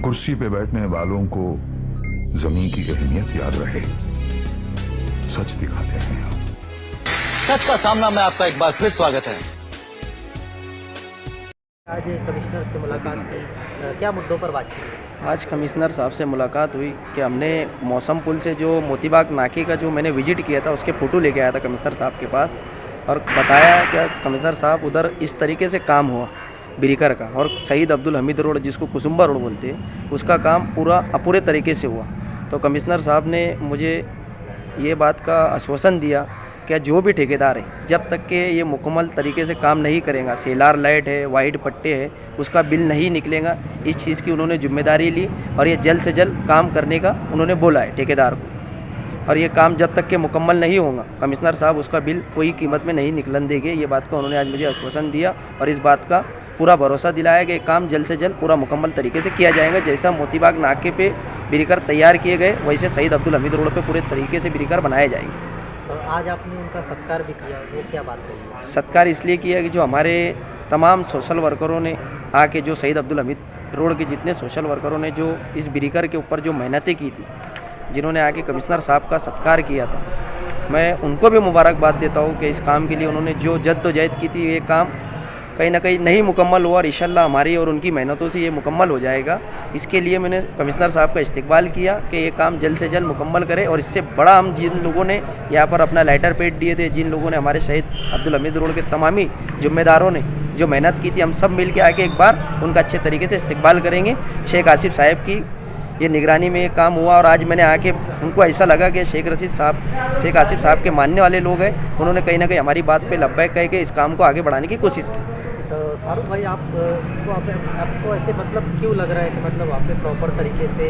कुर्सी पे बैठने वालों को जमीन की अहमियत याद रहे, सच दिखाते हैं आप। सच का सामना में आपका एक बार फिर स्वागत है। आज कमिश्नर से मुलाकात की, क्या मुद्दों पर बातचीत? आज कमिश्नर साहब से मुलाकात हुई कि हमने मौसम पुल से जो मोतीबाग नाके का जो मैंने विजिट किया था उसके फ़ोटो लेके आया था कमिश्नर साहब के पास और बताया कि कमिश्नर साहब उधर इस तरीके से काम हुआ ब्रिकर का, और शहीद अब्दुल हमीद रोड जिसको कुसुम्बा रोड बोलते हैं उसका काम पूरा अपूरे तरीके से हुआ। तो कमिश्नर साहब ने मुझे ये बात का आश्वासन दिया कि जो भी ठेकेदार है जब तक के ये मुकम्मल तरीके से काम नहीं करेगा, सेलार लाइट है, वाइट पट्टे है, उसका बिल नहीं निकलेगा। इस चीज़ की उन्होंने जिम्मेदारी ली और ये जल्द से जल्द काम करने का उन्होंने बोला है ठेकेदार को। और ये काम जब तक के मुकम्मल नहीं होगा कमिश्नर साहब उसका बिल कोई कीमत में नहीं निकलन देंगे। ये बात का उन्होंने आज मुझे आश्वासन दिया और इस बात का पूरा भरोसा दिलाया कि काम जल्द से जल्द पूरा मुकम्मल तरीके से किया जाएगा। जैसा मोतीबाग नाके पे ब्रिकर तैयार किए गए वैसे शहीद अब्दुल हमीद रोड पे पूरे तरीके से ब्रिकर बनाए जाएंगे। और आज आपने उनका सत्कार भी किया, वो क्या बात है? सत्कार इसलिए किया कि जो हमारे तमाम सोशल वर्करों ने आके जो शहीद अब्दुल हमीद रोड के जितने सोशल वर्करों ने जो इस ब्रिकर के ऊपर जो मेहनतें की थी, जिन्होंने आके कमिश्नर साहब का सत्कार किया था, मैं उनको भी मुबारकबाद देता हूँ कि इस काम के लिए उन्होंने जो जद्दोजहद की थी ये काम कहीं ना कहीं नहीं मुकम्मल हुआ और इंशाल्लाह हमारी और उनकी मेहनतों से ये मुकम्मल हो जाएगा। इसके लिए मैंने कमिश्नर साहब का इस्तकबाल किया कि ये काम जल्द से जल्द मुकम्मल करें। और इससे बड़ा हम जिन लोगों ने यहाँ पर अपना लेटर पेड दिए थे, जिन लोगों ने हमारे शहीद अब्दुल हमीद रोड के तमामी जिम्मेदारों ने जो मेहनत की थी, हम सब मिल के आके एक बार उनका अच्छे तरीके से इस्तकबाल करेंगे। शेख आसिफ साहब की ये निगरानी में ये काम हुआ और आज मैंने आके उनको ऐसा लगा कि शेख आसिफ साहब के मानने वाले लोग हैं, उन्होंने कहीं ना कहीं हमारी बात पे लब्बैक कह के इस काम को आगे बढ़ाने की कोशिश की। तो फारूक भाई आपको ऐसे मतलब क्यों लग रहा है कि मतलब आप पे प्रॉपर तरीके से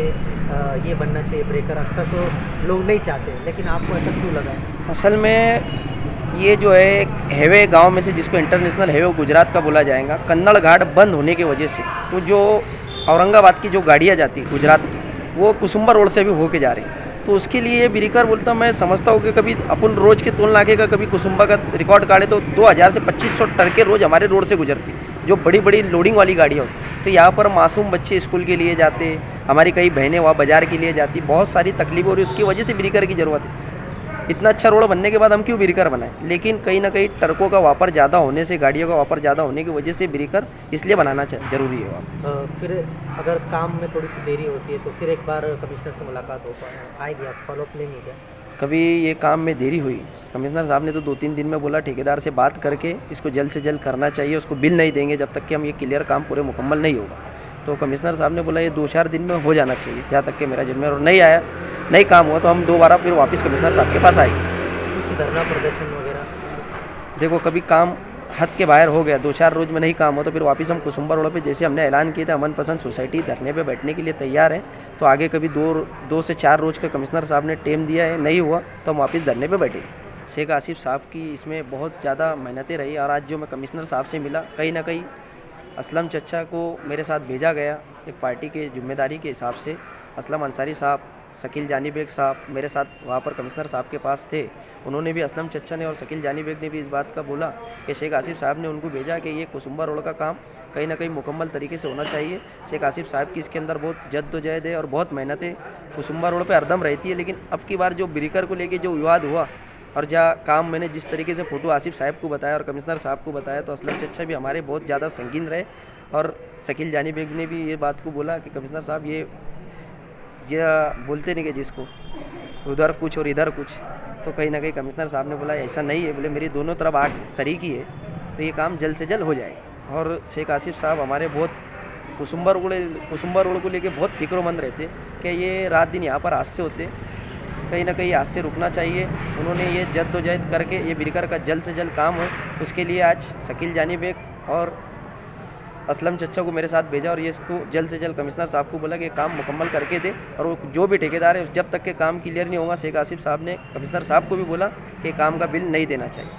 ये बनना चाहिए ब्रेकर? अक्सर तो लोग नहीं चाहते, लेकिन आपको ऐसा क्यों लगा? असल में ये जो है एक हेवे गांव में से जिसको इंटरनेशनल हेवे गुजरात का बोला जाएगा, कन्नड़ घाट बंद होने की वजह से तो जो औरंगाबाद की जो गाड़ियाँ जाती गुजरात की वो कुसुम्बा रोड से भी होके जा रही, तो उसके लिए ब्रिकर बोलता हूँ। मैं समझता हूँ कि कभी अपन रोज़ के टोल नाके का कभी कुसुम्बा का रिकॉर्ड काटे तो 2000 से 2500 ट्रकें रोज़ हमारे रोड से गुजरती, जो बड़ी बड़ी लोडिंग वाली गाड़ियाँ होती। तो यहाँ पर मासूम बच्चे स्कूल के लिए जाते, हमारी कई बहनें वहाँ बाज़ार के लिए जाती, बहुत सारी तकलीफ हो रही, उसकी वजह से ब्रिकर की ज़रूरत है। इतना अच्छा रोड बनने के बाद हम क्यों ब्रिकर बनाएं? लेकिन कहीं ना कहीं ट्रकों का वापर ज़्यादा होने से, गाड़ियों का वापर ज़्यादा होने की वजह से ब्रिकर इसलिए बनाना ज़रूरी है वहाँ। फिर अगर काम में थोड़ी सी देरी होती है तो फिर एक बार कमिश्नर से मुलाकात हो आएगी, आप फॉलोअप लेंगे क्या? कभी ये काम में देरी हुई, कमिश्नर साहब ने तो 2-3 दिन में बोला ठेकेदार से बात करके इसको जल्द से जल्द करना चाहिए, उसको बिल नहीं देंगे जब तक कि हम ये क्लियर काम पूरे मुकम्मल नहीं होगा। तो कमिश्नर साहब ने बोला ये 2-4 दिन में हो जाना चाहिए, जहाँ तक कि मेरा जिम्मेदार नहीं आया, नहीं काम हुआ तो हम दोबारा फिर वापस कमिश्नर साहब के पास आएंगे। कुछ धरना प्रदर्शन वगैरह? देखो कभी काम हद के बाहर हो गया, 2-4 रोज़ में नहीं काम हो तो फिर वापस हम कुसुम्बा रोड पे जैसे हमने ऐलान किया था अमन पसंद सोसाइटी धरने पे बैठने के लिए तैयार है। तो आगे कभी 2 से 4 रोज़ का कमिश्नर साहब ने टाइम दिया है, नहीं हुआ तो हम वापस धरने पे बैठे। शेख आसिफ साहब की इसमें बहुत ज़्यादा मेहनतें रही और आज जो मैं कमिश्नर साहब से मिला, कहीं ना कहीं असलम चचा को मेरे साथ भेजा गया एक पार्टी के जिम्मेदारी के हिसाब से। असलम अंसारी साहब, शकील जानी बेग साहब मेरे साथ वहाँ पर कमिश्नर साहब के पास थे, उन्होंने भी, असलम चचा ने और शकील जानी बेग ने भी इस बात का बोला कि शेख आसिफ साहब ने उनको भेजा कि ये कुसुम्बा रोड का काम कहीं ना कहीं मुकम्मल तरीके से होना चाहिए। शेख आसिफ साहब की इसके अंदर बहुत जद्दोजहद है और बहुत मेहनतें कुसुम्बा रोड पर हरदम रहती है। लेकिन अब की बार जो ब्रिकर को लेके जो विवाद हुआ और जहाँ काम मैंने जिस तरीके से फ़ोटो आसिफ साहब को बताया और कमिश्नर साहब को बताया, तो असलम चचा भी हमारे बहुत ज़्यादा संगीन रहे और शकील जानी बेग ने भी ये बात को बोला कि कमिश्नर साहब ये बोलते नहीं कि जिसको उधर कुछ और इधर कुछ, तो कहीं ना कहीं कमिश्नर साहब ने बोला ऐसा नहीं है, बोले मेरी दोनों तरफ आग शरीकी है तो ये काम जल्द से जल्द हो जाएगा। और शेख आसिफ साहब हमारे बहुत कुसुम्बा रोड को लेके बहुत फिक्रमंद रहते कि ये रात दिन यहाँ पर हादसे होते, कहीं ना कहीं हादसे रुकना चाहिए। उन्होंने ये जद्दोजहद करके ये ब्रिकर का जल्द से जल्द काम हो, उसके लिए आज शकील जानी बेग और असलम चचा को मेरे साथ भेजा और ये इसको जल्द से जल्द कमिश्नर साहब को बोला कि काम मुकम्मल करके दे। और वो जो भी ठेकेदार है जब तक के काम क्लियर नहीं होगा, शेख आसिफ साहब ने कमिश्नर साहब को भी बोला कि काम का बिल नहीं देना चाहिए।